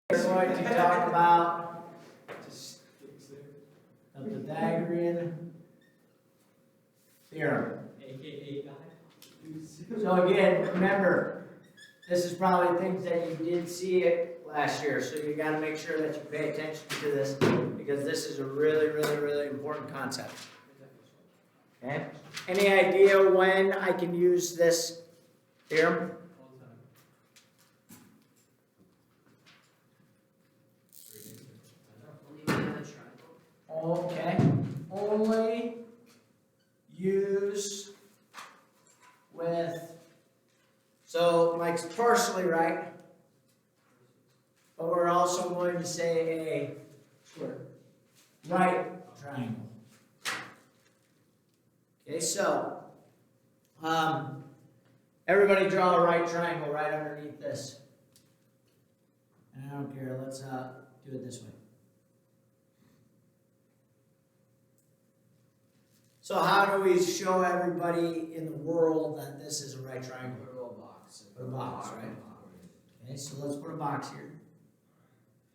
We're going to talk about the Pythagorean theorem. So again, remember, this is probably things that you did see it last year, so you got to make sure that you pay attention to this because this is a really, really, really important concept. Okay? Any idea when I can use this theorem? Okay, only use with, so Mike's partially right, but we're also going to say a right triangle. Okay, so, everybody draw a right triangle right underneath this. And I don't care, let's do it this way. So how do we show everybody in the world that this is a right triangle? Put a little box. Put a box, right? Okay, so let's put a box here.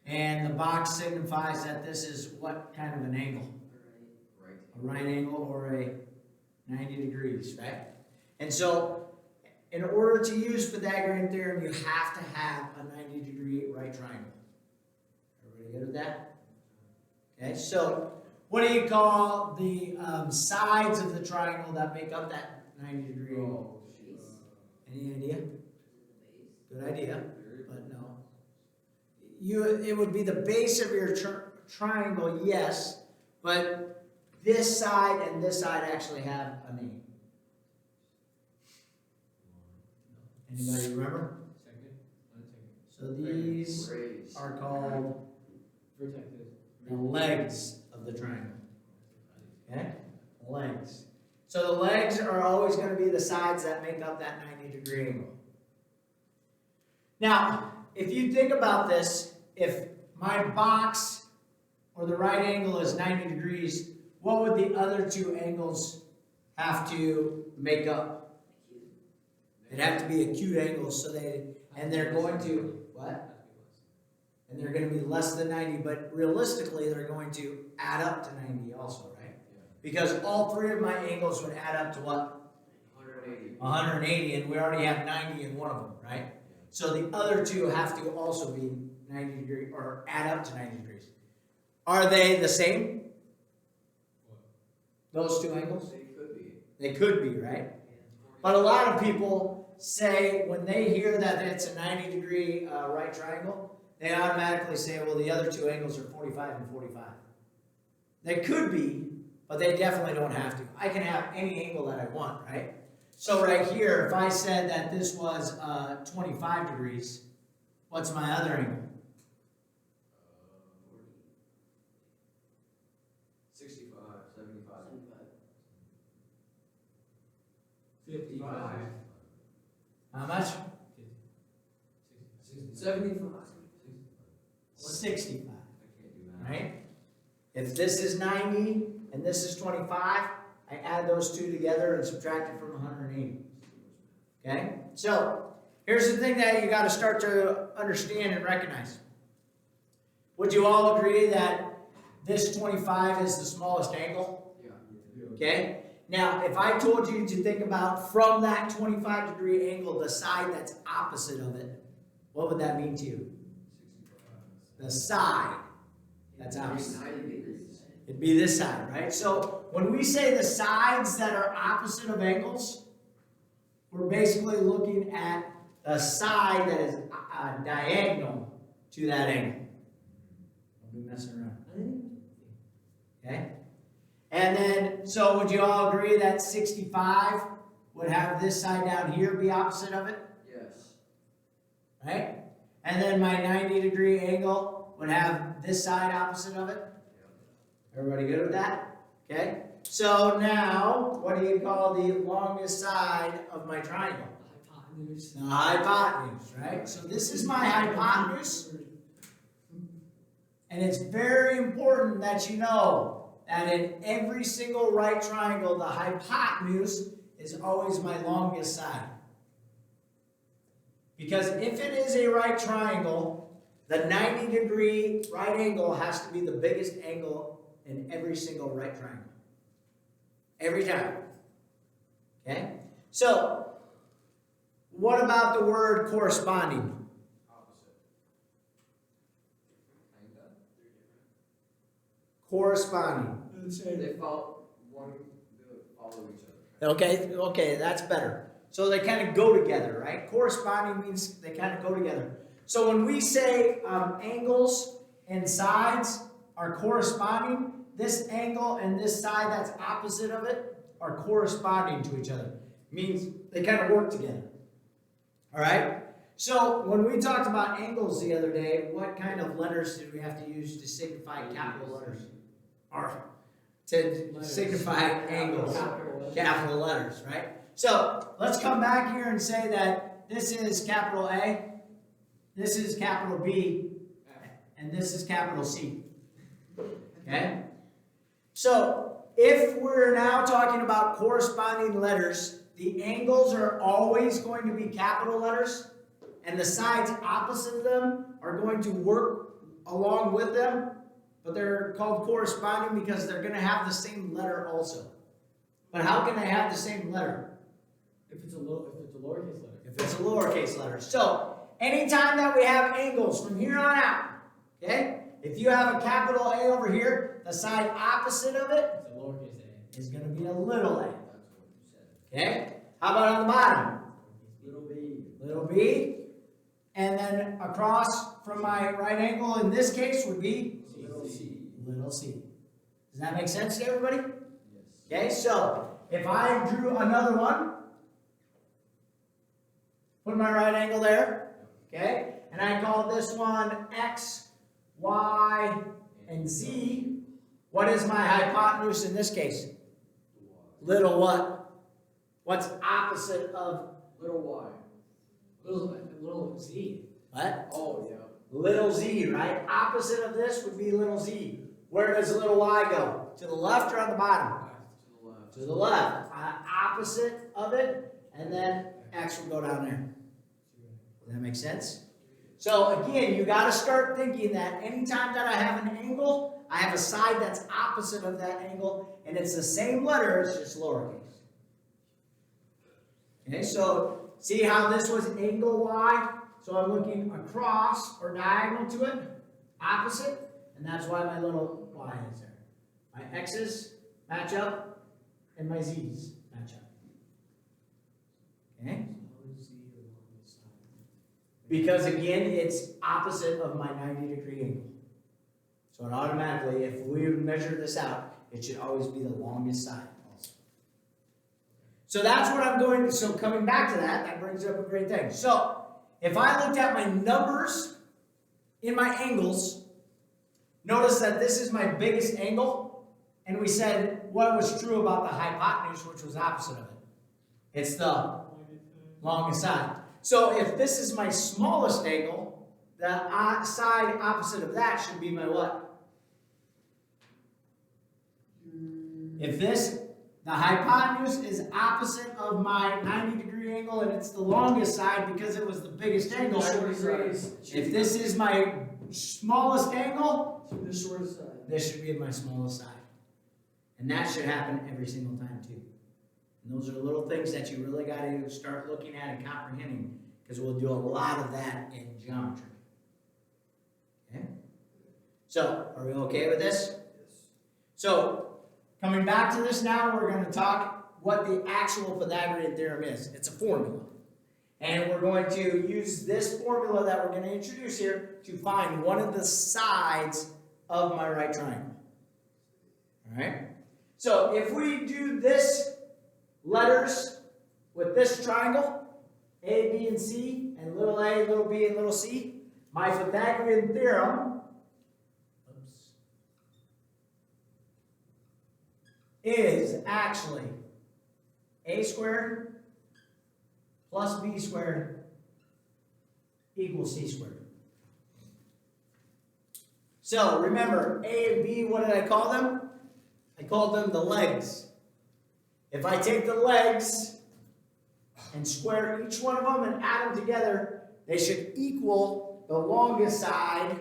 And the box signifies that this is what kind of an angle? Right. A right angle or a 90 degrees, right? And so, in order to use Pythagorean theorem, you have to have a 90-degree right triangle. Everybody good with that? Okay, so what do you call the sides of the triangle that make up that 90-degree angle? Any idea? Good idea, but no. It would be the base of your triangle, yes, but this side and this side actually have a name. Anybody remember? So these are called the legs of the triangle. Okay? Legs. So the legs are always going to be the sides that make up that 90-degree angle. Now, if you think about this, if my box or the right angle is 90 degrees, what would the other two angles have to make up? It'd have to be acute angles, and they're going to, what? And they're going to be less than 90, but realistically, they're going to add up to 90 also, right? Yeah. Because all three of my angles would add up to what? 180. 180, and we already have 90 in one of them, right? Yeah. So the other two have to also be 90 degrees, or add up to 90 degrees. Are they the same? What? Those two angles? They could be. They could be, right? But a lot of people say, when they hear that it's a 90-degree right triangle, they automatically say, well, the other two angles are 45 and 45. They could be, but they definitely don't have to. I can have any angle that I want, right? So right here, if I said that this was 25 degrees, what's my other angle? 65, 75. 55. How much? 75. 65, I can't do that. right? If this is 90 and this is 25, I add those two together and subtract it from 180. Okay? So, here's the thing that you got to start to understand and recognize. Would you all agree that this 25 is the smallest angle? Yeah. Okay? Now, if I told you to think about from that 25-degree angle, the side that's opposite of it, what would that mean to you? 65. The side that's opposite. 90 degrees. It'd be this side, right? So when we say the sides that are opposite of angles, we're basically looking at the side that is diagonal to that angle. Don't be messing around. Okay? And then, so would you all agree that 65 would have this side down here be opposite of it? Yes. Right? And then my 90-degree angle would have this side opposite of it? Everybody good with that? Okay. So now, what do you call the longest side of my triangle? Hypotenuse. The hypotenuse, right? So this is my hypotenuse. And it's very important that you know that in every single right triangle, the hypotenuse is always my longest side. Because if it is a right triangle, The 90-degree right angle has to be the biggest angle in every single right triangle. Every time. Okay? So, what about the word corresponding? Opposite. Kinda. Corresponding. They follow each other. Okay, that's better. So they kind of go together, right? Corresponding means they kind of go together. So when we say angles and sides are corresponding, this angle and this side that's opposite of it are corresponding to each other. Means they kind of work together. All right? So when we talked about angles the other day, what kind of letters did we have to use to signify capital letters? Or to signify angles. Capital letters, right? So let's come back here and say that this is capital A, this is capital B, and this is capital C. Okay? So if we're now talking about corresponding letters, the angles are always going to be capital letters, and the sides opposite of them are going to work along with them, but they're called corresponding because they're going to have the same letter also. But how can they have the same letter? If it's a lowercase letter. If it's a lowercase letter. So, anytime that we have angles from here on out, okay? If you have a capital A over here, the side opposite of it It's a lowercase a. is going to be a little a. That's what you said. Okay? How about on the bottom? Little b. Little b. And then across from my right angle in this case would be Little c. little c. Does that make sense to everybody? Yes. Okay, so if I drew another one, put my right angle there, okay, and I call this one x, y, and z, what is my hypotenuse in this case? Little what? What's opposite of Little y. Little z. what? Oh, yeah. Little z, right? Opposite of this would be little z. Where does little y go? To the left or on the bottom? To the left. To the left. Opposite of it, and then x will go down there. Does that make sense? So again, you got to start thinking that anytime that I have an angle, I have a side that's opposite of that angle, and it's the same letter, it's just lowercase. Okay, so see how this was angle y? So I'm looking across or diagonal to it, opposite, and that's why my little y is there. My x's match up, and my z's match up. Okay? Because again, it's opposite of my 90-degree angle. So it automatically, if we measure this out, it should always be the longest side also. So that's what I'm going to, so coming back to that, that brings up a great thing. So if I looked at my numbers in my angles, notice that this is my biggest angle, and we said what was true about the hypotenuse, which was opposite of it. It's the longest side. So if this is my smallest angle, the side opposite of that should be my what? If the hypotenuse is opposite of my 90-degree angle and it's the longest side because it was the biggest angle, if this is my smallest angle, The shortest side. this should be my smallest side. And that should happen every single time too. And those are little things that you really got to start looking at and comprehending, because we'll do a lot of that in geometry. Okay? So, are we okay with this? Yes. So, coming back to this now, we're going to talk what the actual Pythagorean theorem is. It's a formula. And we're going to use this formula that we're going to introduce here to find one of the sides of my right triangle. All right? So, if we do this letters with this triangle, A, B, and C, and little a, little b, and little c, my Pythagorean theorem is actually a squared plus b squared equals c squared. So remember, A and B, what did I call them? I called them the legs. If I take the legs and square each one of them and add them together, they should equal the longest side,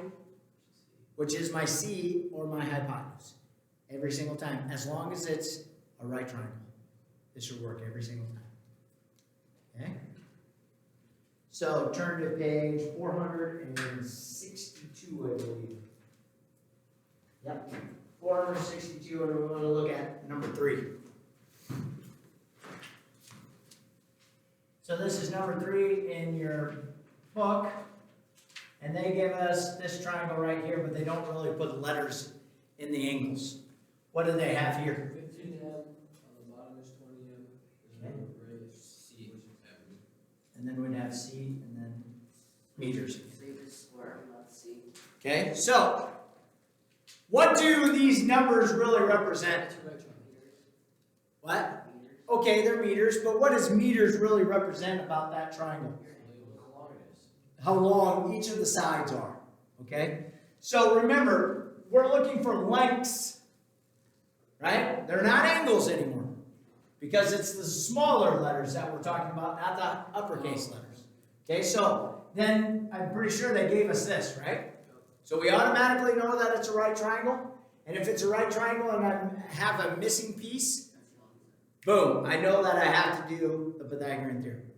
which is my C or my hypotenuse. Every single time, as long as it's a right triangle. This should work every single time. Okay? So turn to page 462, I believe. Yep, 462, and we want to look at number 3. So this is number 3 in your book, and they give us this triangle right here, but they don't really put letters in the angles. What do they have here? 15 M, on the bottom is 20 M, Okay. and then right is C, which is heavy. And then we'd have C, and then meters. Say this square, not C. Okay, so what do these numbers really represent? Two right triangles. What? Meters. Okay, they're meters, but what does meters really represent about that triangle? How long it is. How long each of the sides are, okay? So remember, we're looking for lengths, right? They're not angles anymore, because it's the smaller letters that we're talking about, not the uppercase letters. Okay, so then I'm pretty sure they gave us this, right? So we automatically know that it's a right triangle, and if it's a right triangle and I have a missing piece, boom, I know that I have to do the Pythagorean theorem.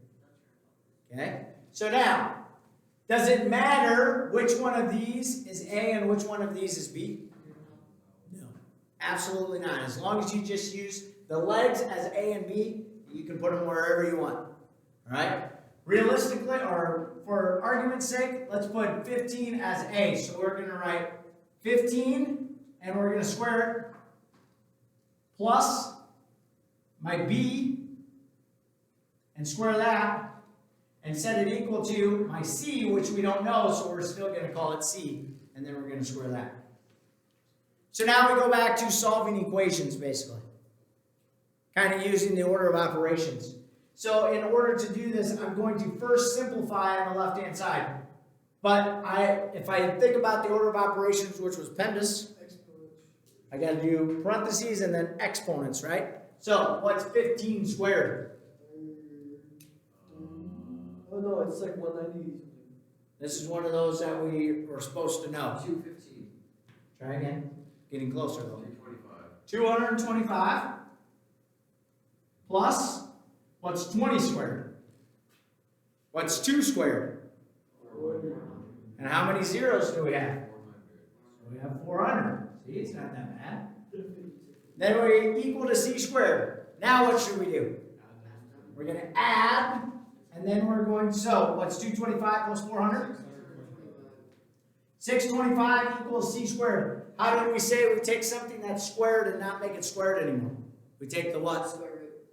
Okay? So now, does it matter which one of these is A and which one of these is B? No. Absolutely not. As long as you just use the legs as A and B, you can put them wherever you want. Alright? Realistically, or for argument's sake, let's put 15 as A. So we're going to write 15, and we're going to square it, plus my B, and square that, and set it equal to my C, which we don't know, so we're still going to call it C, and then we're going to square that. So now we go back to solving equations, basically. Kind of using the order of operations. So in order to do this, I'm going to first simplify on the left-hand side. But if I think about the order of operations, which was PEMDAS, I got to do parentheses and then exponents, right? So what's 15 squared? Oh no, it's like 190 something. This is one of those that we were supposed to know. 215. Try again. Getting closer though. 325. 225 plus, what's 20 squared? What's 2 squared? 400. And how many zeros do we have? 400. We have 400. See, it's not that bad. Then we equal to C squared. Now what should we do? We're going to add, and then we're going to, so what's 225 plus 400? 625 equals C squared. How did we say we take something that's squared and not make it squared anymore? We take the what?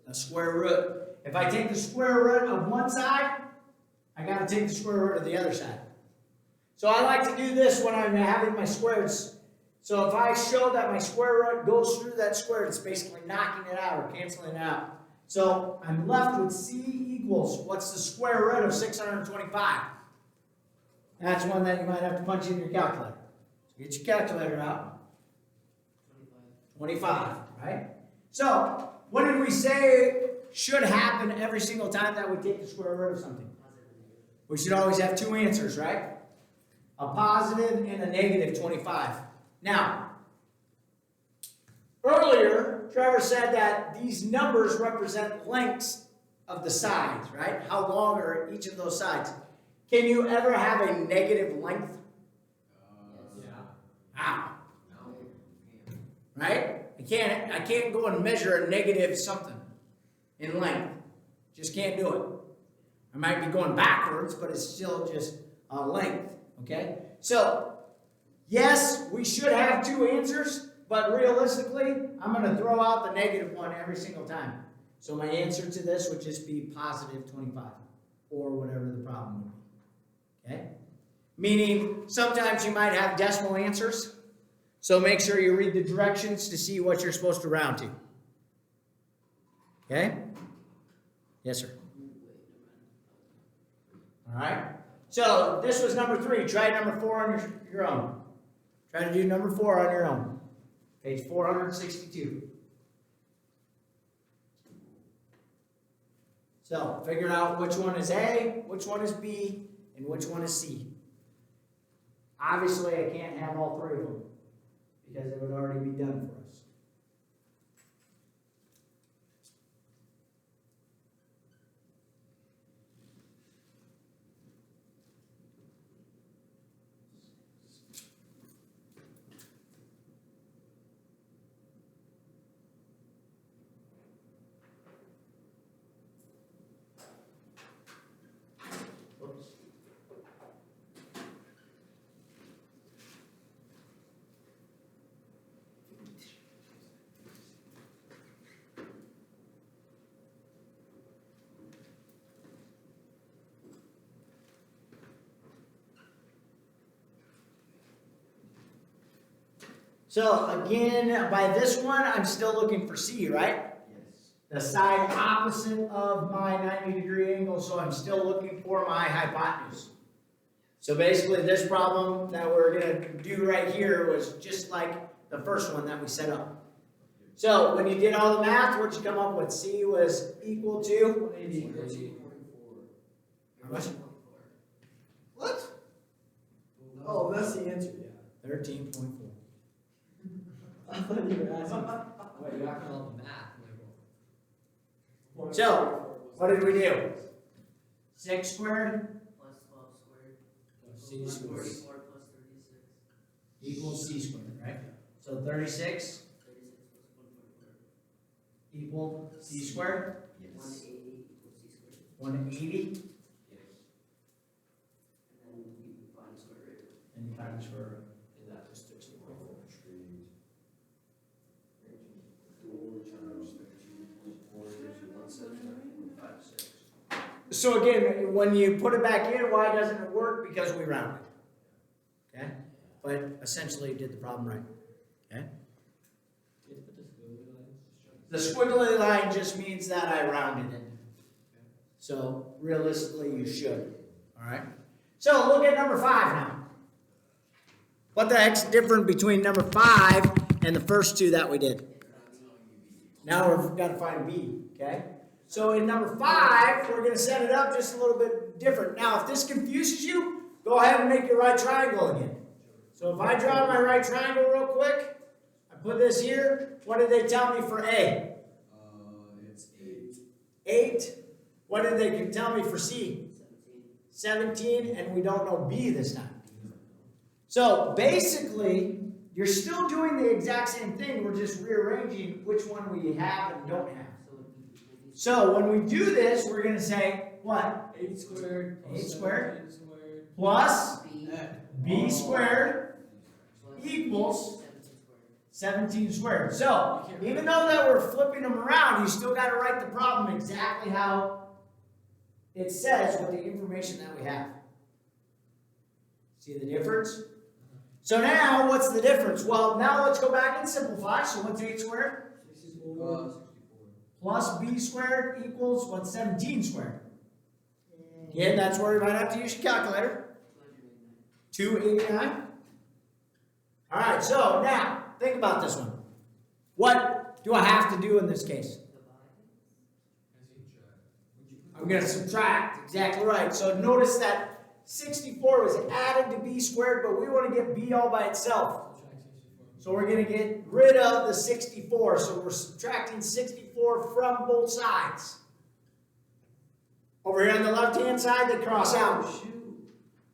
The square root. If I take the square root of one side, I got to take the square root of the other side. So I like to do this when I'm having my squares. So if I show that my square root goes through that square, it's basically knocking it out or canceling it out. So I'm left with C equals, what's the square root of 625? That's one that you might have to punch in your calculator. So get your calculator out. 25, right? So what did we say should happen every single time that we take the square root of something? We should always have 2 answers, right? A positive and a negative 25. Now, earlier, Trevor said that these numbers represent lengths of the sides, right? How long are each of those sides? Can you ever have a negative length? Yeah. How? Right? I can't go and measure a negative something in length. Just can't do it. I might be going backwards, but it's still just a length, okay? So, yes, we should have 2 answers, but realistically, I'm going to throw out the negative one every single time. So my answer to this would just be positive 25, or whatever the problem would be, okay? Meaning, sometimes you might have decimal answers, so make sure you read the directions to see what you're supposed to round to. Okay? Yes, sir. All right. So this was number 3. Try number 4 on your own. Try to do number 4 on your own. Page 462. So figure out which one is A, which one is B, and which one is C. Obviously, I can't have all three of them, because it would already be done for us. Whoops. So again, by this one, I'm still looking for C, right? Yes. The side opposite of my 90-degree angle, so I'm still looking for my hypotenuse. So basically, this problem that we're going to do right here was just like the first one that we set up. So when you did all the math, what'd you come up with? C was equal to? 180. How much? What? Oh, that's the answer, yeah. 13.4. I thought you were asking. Wait, you're not gonna the math, like, So, what did we do? 6 squared Plus 12 squared. C Plus squared 44 plus 36. equals C squared, right? So 36 36 plus 144. equal C squared, 180 equals C squared. 180, And then you find square root. and you find the square root. And that was 13.4. So again, when you put it back in, why doesn't it work? Because we rounded. Okay? But essentially did the problem right. Okay? The squiggly line just means that I rounded it. So realistically, you should. Alright? So look at number 5 now. What the heck's different between number 5 and the first two that we did? Now we've got to find B. Okay? So in number 5, we're going to set it up just a little bit different. Now, if this confuses you, go ahead and make your right triangle again. So if I draw my right triangle real quick, I put this here. What did they tell me for A? It's 8. 8. What did they tell me for C? 17, and we don't know B this time. So basically, you're still doing the exact same thing. We're just rearranging which one we have and don't have. So when we do this, we're going to say, what? 8 squared. 8 squared 17 squared. plus B B squared plus equals 17 squared. 17 squared. So even though that we're flipping them around, you still got to write the problem exactly how it says with the information that we have. See the difference? So now, what's the difference? Well, now let's go back and simplify. So what's 8 squared? 64. Plus B squared equals, what's 17 squared? Again, that's where you might have to use your calculator. 289. All right, so now, think about this one. What do I have to do in this case? I'm going to subtract, exactly right. So notice that 64 was added to B squared, but we want to get B all by itself. So we're going to get rid of the 64. So we're subtracting 64 from both sides. Over here on the left-hand side, they cross out.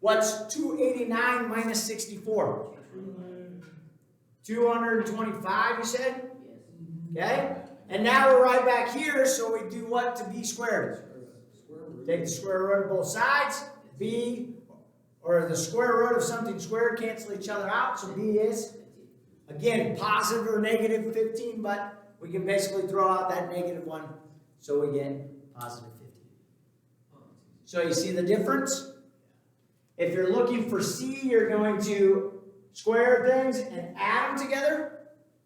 What's 289 minus 64? 225, you said? Yes. Okay? And now we're right back here, so we do what to B squared? Take the square root of both sides. B, or the square root of something squared, cancel each other out. So B is, again, positive or negative 15, but we can basically throw out that negative one, so we get positive 15. So you see the difference? If you're looking for C, you're going to square things and add them together,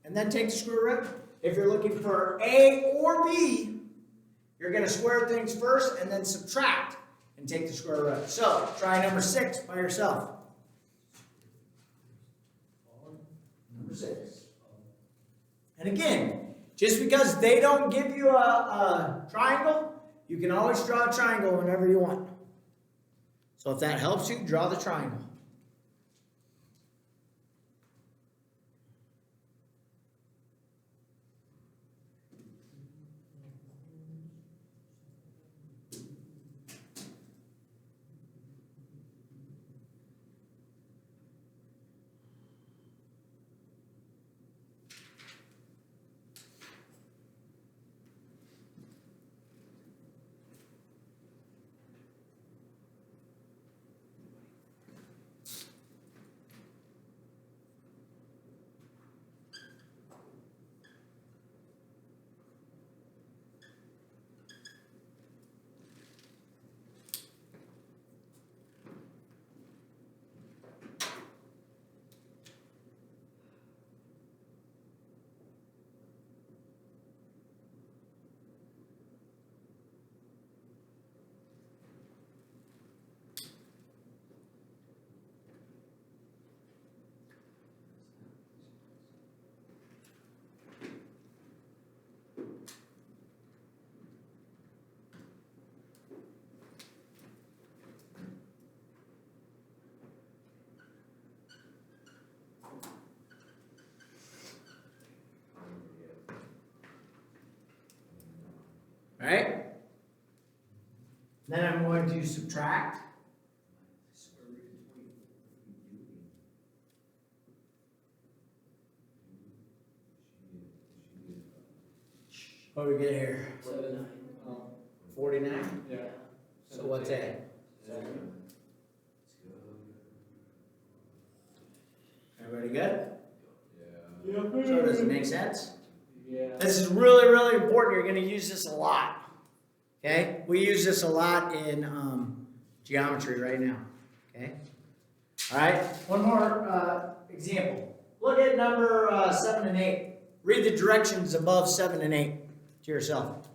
and then take the square root. If you're looking for A or B, you're going to square things first and then subtract and take the square root. So try number 6 by yourself. Number 6. And again, just because they don't give you a triangle, you can always draw a triangle whenever you want. So if that helps you, draw the triangle. right? Then I'm going to subtract. Square root of 24. What do we get here? 79. 49? Yeah. So what's that? Everybody good? Yeah. So does it make sense? Yeah. This is really, really important. You're going to use this a lot. Okay? We use this a lot in geometry right now. Okay? All right? One more example. Look at number 7 and 8. Read the directions above 7 and 8 to yourself.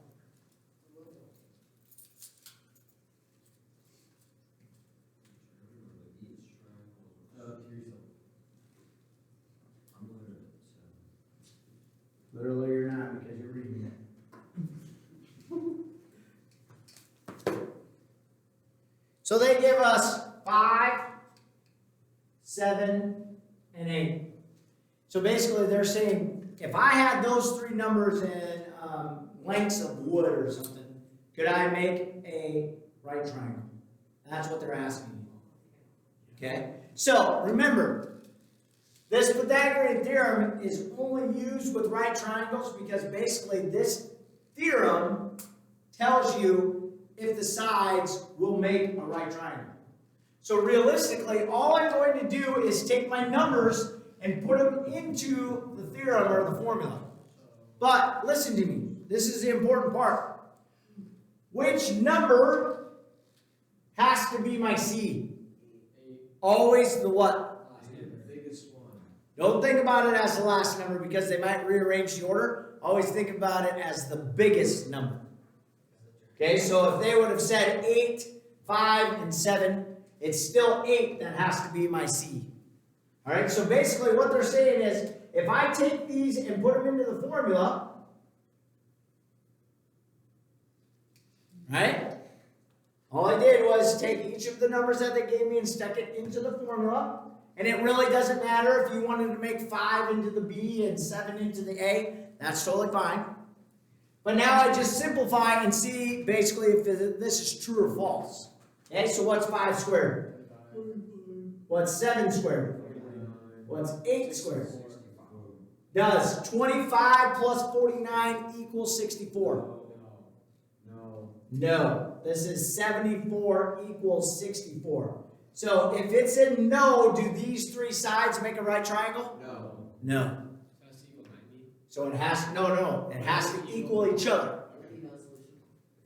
Literally, you're not because you're reading it. So they give us 5, 7, and 8. So basically, they're saying if I had those three numbers in lengths of wood or something, could I make a right triangle? That's what they're asking you. Okay? So remember, this Pythagorean theorem is only used with right triangles because basically this theorem tells you if the sides will make a right triangle. So realistically, all I'm going to do is take my numbers and put them into the theorem or the formula. But listen to me. This is the important part. Which number has to be my C? Always the what? Biggest one. Don't think about it as the last number because they might rearrange the order. Always think about it as the biggest number. Okay, so if they would have said 8, 5, and 7, it's still 8 that has to be my C. All right, so basically what they're saying is if I take these and put them into the formula, right? All I did was take each of the numbers that they gave me and stuck it into the formula. And it really doesn't matter if you wanted to make 5 into the B and 7 into the A. That's totally fine. But now I just simplify and see basically if this is true or false. Okay, so what's 5 squared? What's 7 squared? What's 8 squared? Does 25 plus 49 equal 64? No. This is 74 equals 64. So if it's a no, do these three sides make a right triangle? No. No. So it has it has to equal each other.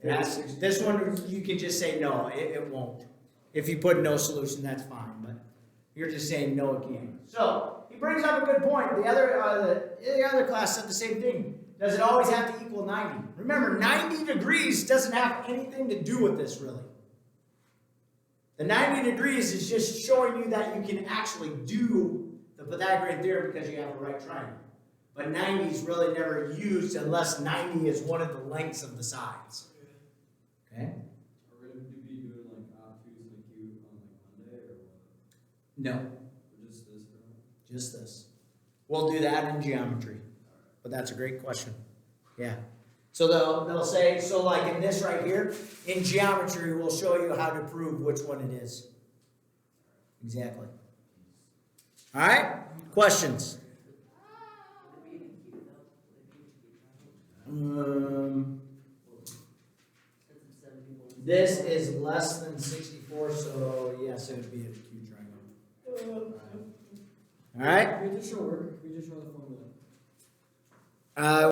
It has to, this one you can just say no, it won't. If you put no solution, that's fine, but you're just saying no, it can't. So he brings up a good point. The other class said the same thing. Does it always have to equal 90? Remember, 90 degrees doesn't have anything to do with this, really. The 90 degrees is just showing you that you can actually do the Pythagorean theorem because you have a right triangle. But 90 is really never used unless 90 is one of the lengths of the sides. Okay? Are we going to be doing like obtuse and acute on like Monday or what? No, Or just this? just this. We'll do that in geometry. But that's a great question. Yeah. So they'll say, so like in this right here, in geometry, we'll show you how to prove which one it is. Exactly. All right? Questions? This is less than 64, so yes, it would be a acute triangle. All right? We just show work. We just show the formula.